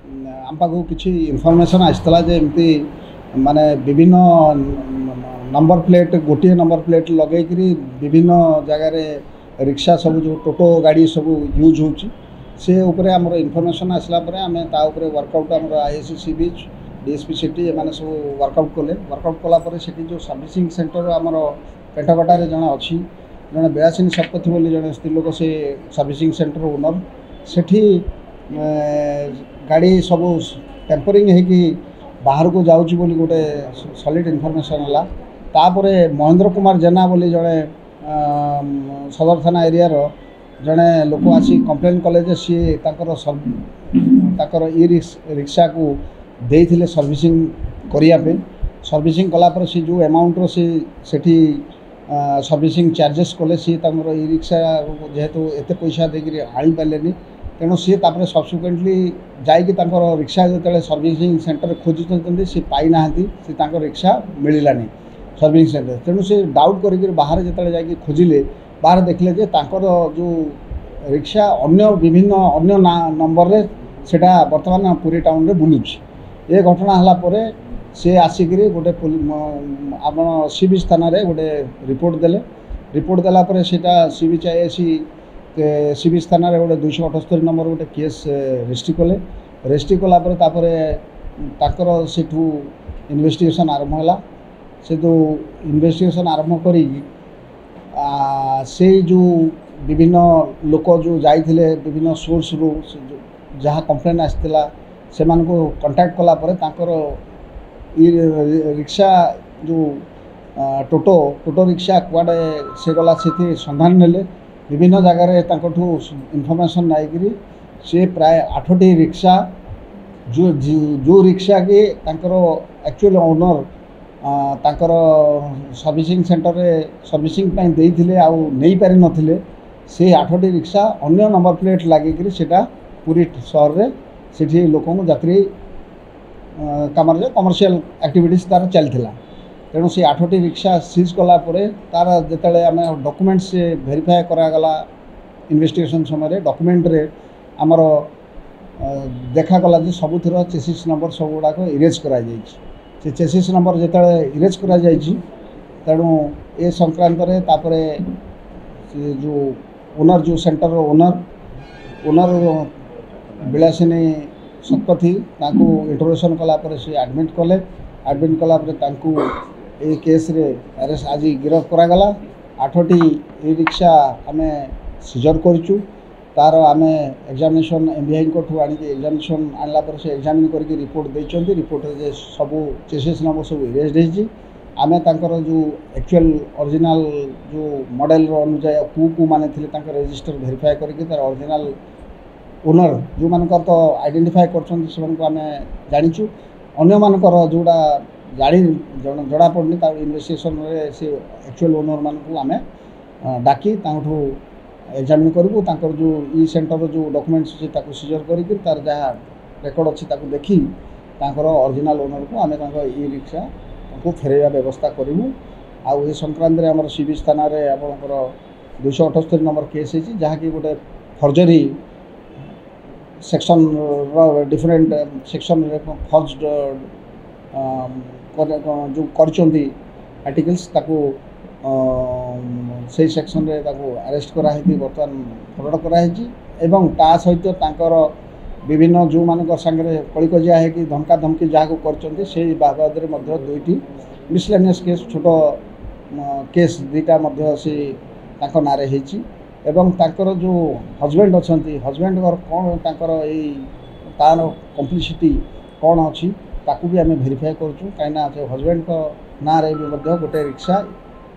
आम पाखु किसी इनफर्मेशन आसाला एमती माने विभिन्न नंबर प्लेट गोटे नंबर प्लेट लगे विभिन्न जगार रिक्शा सब जो टोटो गाड़ी सब यूज होची से उपरे आमर इनफर्मेशन आसला आम वर्कआउट आम आईएससी सी बीच डीएसपी सिटी एम सब वर्कआउट कले वर्कआउट कलापर से जो सर्विसिंग सेंटर आमर पेटकटारे जन अच्छी जड़े बेलासिनी शतपथी बोली जड़े स्त्री लोक से सर्विसिंग सेंटर ओनर सेठी गाड़ी सब टेम्परिंग होगी बाहर को जाऊँगी बोली गोटे सॉलिड इनफॉरमेशन है तापर महेंद्र कुमार जेना बोली जड़े सदर थाना एरिया जड़े लोक आसी कंप्लेन कले सी ई रिक्शा को देते सर्विसिंग करने सर्विसिंग कलापर सी जो अमाउंट सेठी सर्विसिंग चार्जेस कले सी ई रिक्शा जेहेतु एत पैसा देकर आनी पारे तेणु सी सब्सिक्वेंटली जाकि रिक्शा जो सर्विसिंग सेंटर खोजुंट सी पाईना सी रिक्शा मिलानी सर्विसिंग सेंटर तेणु सी डाउट कर बाहर जो जा खोजिले बाहर देखले जे जो रिक्शा अन्य विभिन्न अन्य नंबर रे सेटा वर्तमान पुरी टाउन रे बुलुची ये घटना हला परे से आसिक गोटे आपण सी बीच थाना रे गोटे रिपोर्ट देला परे सेटा सी बीच आईएससी सी बीच थाना रे गोटे 278 नंबर गोटे केस रेजिस्ट्री कलापर सेठू इन्वेस्टिगेशन आरंभ है से जो इन्वेस्टिगेशन आरंभ करी से जो विभिन्न लोक जो जाइथिले विभिन्न सोर्स रू जहाँ कंप्लेन आसला से कांटेक्ट कलापर रिक्शा जो टोटो रिक्शा कुआडे से गला से संधान नेले विभिन्न जगार इनफर्मेशन नाइक से प्राय 8टी रिक्शा जो रिक्शा के एक्चुअल ओनर तांकर सर्विसिंग सेंटर रे सर्विसिंग देते आउ नहीं पारि नथिले से 8टी रिक्शा अन्य नंबर प्लेट लगे सेटा पूरी सहर रे सेठी लोक यात्री काम कमर्शियल एक्टिविटीज तार चलता तेणु से 8टी रिक्शा सीज कलापर तार जिते आम डॉक्यूमेंट्स वेरीफाई करागला इन्वेस्टिगेशन समय डॉक्यूमेंट रे आमर देखागला जे सबुथर चेसिस नंबर सब गुड़ाक इरेज कर चेसिस नंबर जिते इरेज कर तेणु ए संक्रांत जो ओनर जो सेंटर ओनर बिलासिनी शतपथी इंटरोगेशन कलापर से एडमिट कलापर ये केस रे अरेस्ट आज गिरफ करागला 8टी ई रिक्शा आम सीजर करूँ तार आम एग्जामिनेशन एमबीआई ठू आनी एग्जामिनेशन आनला से एग्जामिन करके रिपोर्ट देते रिपोर्ट रे सब चेसिस नंबर सब इरेज होती आम जो एक्चुअल ओरिजिनल जो मॉडल अनुजाई कौ माने रजिस्टर वेरीफाई करके तार ओरिजिनल ओनर जो मानकर तो आइडेंटिफाई कर आम जाचु अन्य मानकर जोड़ा जानी जड़ा पड़नी इन्वेस्टिगेशन से एक्चुअल ओनर मानक आम डाकी एग्जामिन करूँ जो ई सेंटर जो डॉक्यूमेंट्स अच्छी सीजर कर तार जहाँ रेकर्ड अच्छी देखी ओरिजिनल ओनर को आम ई रिक्शा को फेरवा व्यवस्था करूँ आउ ये संक्रांत आम सी बीच थाना आपंकर 278 नंबर केस है जहाँकि गोटे फर्जरी सेक्शन डिफरेंट सेक्शन फर्ज जो करचंदी आर्टिकल्स ताको से सेक्शन रे ताको अरेस्ट कराई बर्तमान फरवर्ड कराई एवं ता सहित तांकर विभिन्न जो मानक संगे कलिकजिया है कि धमका धमकी जहाँ करचंदी से बाबद रे मध्य 2टी मिसलेनियस केस छोट केस 2टा मध्य से तांको नारे हेची एवं तांकर जो हजबैंड अच्छा हजबैंड कौन तांकर तार कम्प्लिसिटी कौन अच्छी ताकू भी आम वेरीफाई करूँ कहीं हजबैंड ना रे भी गोटे रिक्शा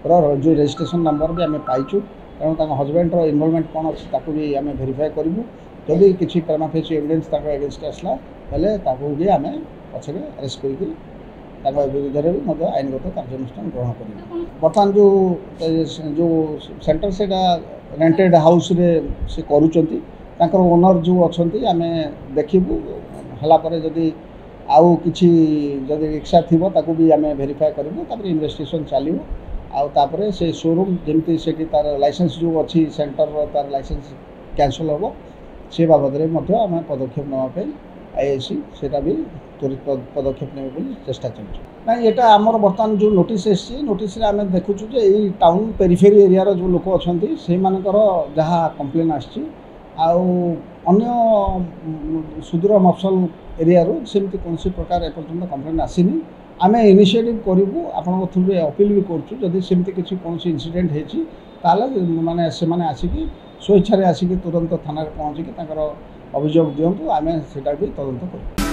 जो रजिस्ट्रेशन नंबर भी आम पाइचु तेणु हजबैंड इनवॉल्वमेंट कौन अच्छी ताकू भी आम वेरीफाई करूँ जदि किसी प्रेमा फेसी एविडेंस एगेन्स्ट आसला बेले भी आम पछे अरेस्ट कर विरुद्ध भी आईनगत कार्यानुष्ठान ग्रहण कर बर्तमान जो सेंटर से रेंटेड हाउस रे से करुँच ओनर जो अच्छा आम देखू है जदि आउ किसी जदि रिक्शा थी ताकू भी आम वेरीफाई करूँ इन्वेस्टिगेशन चलो आउे से शोरूम जमी से तार लाइसेंस जो अच्छी सेंटर तार लाइसेंस कैंसल हम से बाबद में आम पदक्षेप नापी आईआईसी सेटा भी त्वरित पदक्षेप ने चेष्टा चलती ना ये आमर बर्तमान जो नोटिस एस नोटिस आम देखुँ जो यही टाउन पेरिफेरी एरिया जो लोक अच्छा से जहाँ कंप्लेन अन्य सुदूर मफसल एरिया सेमती कौन प्रकार एपर्तंत कंप्लेन आसीनी आम इनिशिएटिव करूँ आपण थ्रू अपील भी करुँच किसी कौन इनसीडेंट होती माने से आसिकी स्वेच्छा आसिकी तुरंत थाना पहुँचिकी अभियोग दिंतु आम से तदंत करूँ।